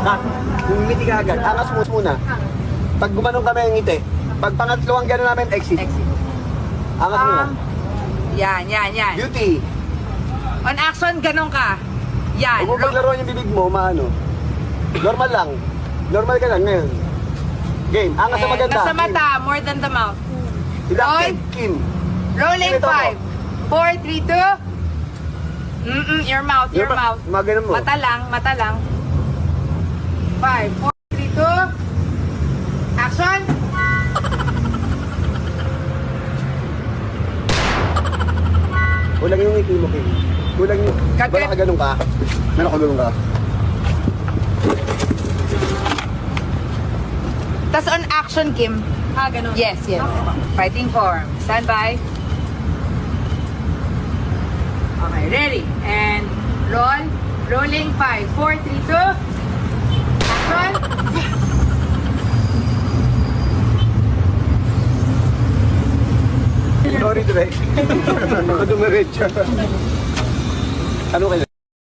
Cut. Yung ngiti ka agad. Angas mo muna. Pag gumanong kami ang ngiti. Pag pangatlo ang gano'n namin, exit. Exit. Angas muna. Yan. Beauty. On action, ganun ka. Yan. Huwag mo paglaruan yung bibig mo, maano. Normal lang. Normal ka lang ngayon. Game. Angas na maganda. Nasa mata, more than the mouth. Deducted. Kim. Rolling Ito ako. 5, 4, 3, 2. Your mouth. Mga ganun mo. Mata lang. 5, 4, 3, 2. Action. Kulang yung ngiti mo, Kim. Kulang yung... Cut, Meron ka ganun ka? Meron ka ganun ka? Tas on action, Kim. Ganun. Yes. Fighting form. Stand by. Okay, ready. And roll. Rolling 5, 4, 3, 2. Action. Sorry, direct. Ako dumiretso. Ano kayo?